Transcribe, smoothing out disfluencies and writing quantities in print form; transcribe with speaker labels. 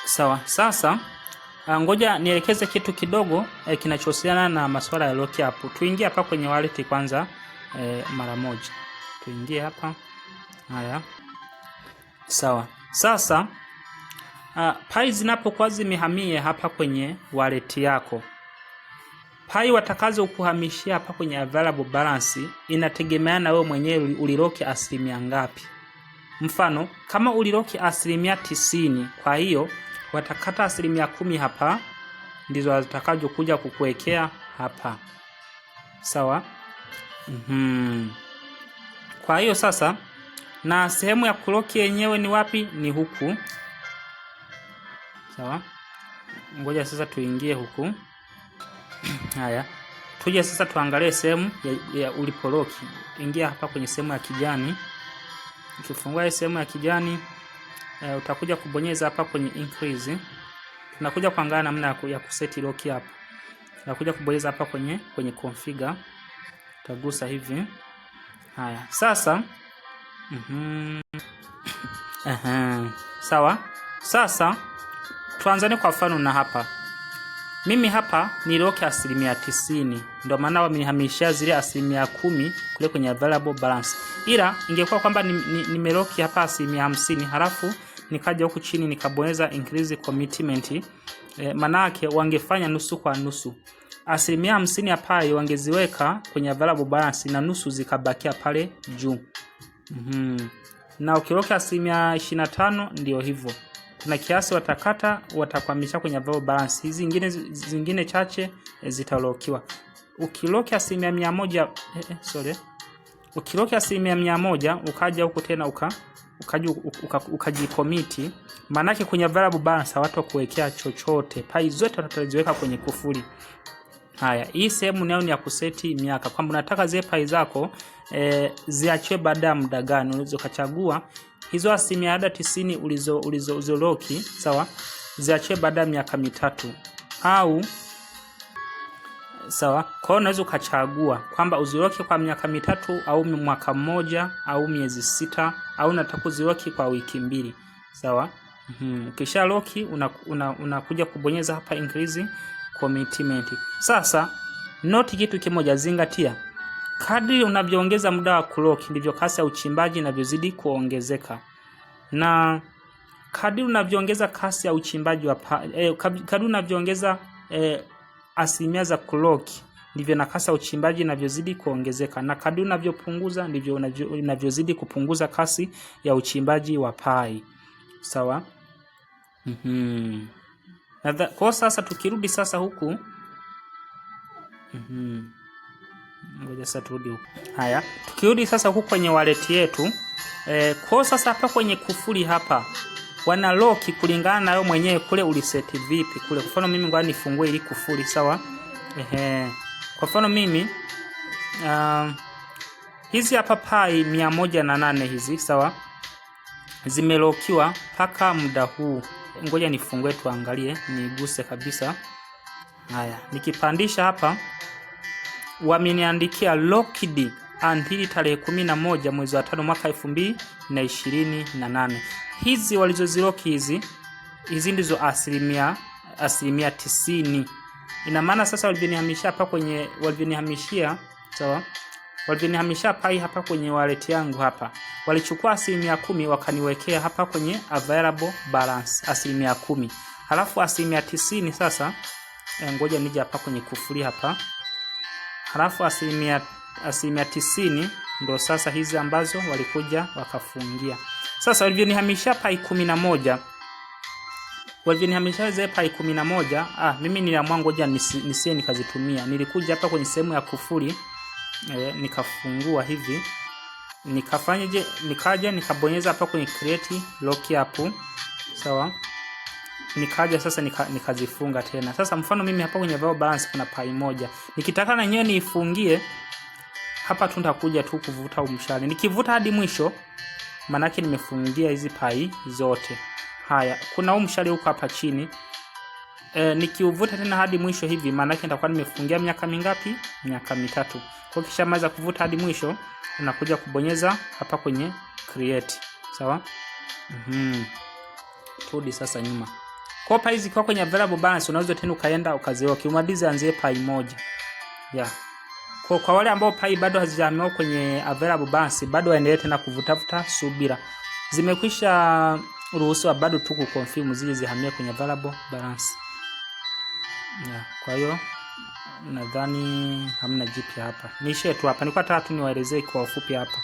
Speaker 1: Sawa. Sasa ngoja nielekeze kitu kidogo kinachohusiana na masuala ya lockup. Tuingie hapa kwenye wallet kwanza mara moja. Tuingie hapa. Haya. Sawa. Sasa pai zinapokuwa zimehamia hapa kwenye wallet yako, pai watakazo kuhamishia hapa kwenye available balance inategemea na wewe mwenyewe uliloki asilimia ngapi. Mfano, kama uliloki asilimia 90, kwa hiyo watakata asilimia 10 hapa, ndizo watakazo kuja kukuwekea hapa. Sawa? Kwa hiyo sasa, na sehemu ya kuloki yenyewe ni wapi? Ni huku. Sawa? Ngoja sasa tuingie huku. Haya. Tuje sasa tuangalie sehemu ya ulipoloki. Ingia hapa kwenye sehemu ya kijani. Ukifungua sehemu ya kijani, utakuja kubonyeza hapa kwenye increase. Tunakuja kuangalia namna ya kuseti lock hapa. Tunakuja kubonyeza hapa kwenye configure. Utagusa hivi. Haya. Sasa sawa. Sasa tuanzane kwa mfano na hapa. Mimi hapa ni lock asilimia 90. Ndio maana wamenihamishia zile asilimia 10 kule kwenye available balance. Ila ingekuwa kwamba nimelock hapa asilimia 50, halafu nikaja huku chini nikabonyeza increase commitment, maana yake wangefanya nusu kwa nusu. Asilimia 50 hapa wangeziweka kwenye available balance na nusu zikabakia pale juu. Na ukilock asilimia 25 ndio hivyo. Kuna kiasi watakata, watakwamisha kwenye available balance. Hizi zingine chache zitalokiwa. Ukiloki asilimia 100, ukiloki asilimia 100 ukaja huko tena ukajikomiti, maana yake kwenye available balance watu kuwekea chochote. Pai zote wataziweka kwenye kufuli. Haya, hii sehemu nayo ni ya kuseti miaka, kwamba unataka zile pai zako ziachwe baada ya muda gani. Unaweza kuchagua hizo asilimia 90 ulizoloki, sawa, ziachwe baada ya miaka 3 au sawa. Kwa hiyo unaweza ukachagua kwamba uziloki kwa miaka 3 au mwaka mmoja au miezi 6 au unataka uziloki kwa wiki 2, sawa. Kisha loki unakuja kubonyeza hapa increase commitment. Sasa noti kitu kimoja, zingatia, kadri unavyoongeza muda wa kuloki ndivyo kasi ya uchimbaji inavyozidi kuongezeka. Na kadri unavyoongeza kasi ya uchimbaji wa kadri unavyoongeza asilimia za kuloki ndivyo na kasi ya uchimbaji inavyozidi kuongezeka, na kadri unavyopunguza ndivyo unavyozidi kupunguza kasi ya uchimbaji wa pai. Sawa? Kwa sasa tukirudi sasa huku, ngoja sasa turudi huku. Haya, tukirudi sasa huku kwenye wallet yetu, kwa sasa hapa kwenye kufuli hapa wana lock kulingana na wewe mwenyewe kule uliseti vipi kule. Kwa mfano mimi ngoja nifungue ili kufuli, sawa. Kwa mfano mimi hizi hapa pai 108 hizi, sawa, zimelokiwa mpaka muda huu. Ngoja nifungue tuangalie, niguse kabisa. Haya, nikipandisha hapa wameniandikia locked until tarehe 11 mwezi wa 5 mwaka 2028. Hizi walizoziloki hizi ndizo asilimia 90. Ina maana sasa walivyohamishia hapa kwenye sawa, walivyohamishia pai hapa kwenye wallet yangu hapa, walichukua asilimia 10 wakaniwekea hapa kwenye available balance asilimia 10. Halafu asilimia 90 sasa, ngoja nije hapa kwenye kufuli hapa. Halafu asilimia 90 ndio sasa hizi ambazo walikuja wakafungia. Sasa walivyonihamishia pai 11, walivyonihamishia zile pai 11, mimi niliamua ngoja nisie nikazitumia. Nilikuja hapa kwenye sehemu ya kufuli, nikafungua hivi, nikafanyaje, nikaja nikabonyeza hapa kwenye create lock up, sawa. Nikaja sasa nikazifunga tena. Sasa mfano mimi hapa kwenye available balance kuna pai 1. Nikitaka na nyewe niifungie hapa tu nitakuja tu kuvuta umshale. Nikivuta hadi mwisho maana yake nimefungia hizi pai zote. Haya, kuna umshale huko hapa chini. Nikiuvuta tena hadi mwisho hivi maana yake nitakuwa nimefungia miaka mingapi? Miaka 3. Kwa kisha maliza kuvuta hadi mwisho unakuja kubonyeza hapa kwenye create. Sawa? Turudi sasa nyuma. Kwa pai zikiwa kwenye available balance unaweza tena ukaenda ukaziweka. Ukimaliza anzie pai moja. Yeah. Kwa wale ambao pai bado hazijahamia kwenye available balance, bado waendelee tena kuvutafuta subira. Zimekwisha ruhusiwa bado tu kuconfirm zile zihamie kwenye available balance. Yeah. Kwa hiyo nadhani hamna jipya hapa. Niishie tu hapa. Nilikuwa nataka tu niwaelezee kwa ufupi hapa.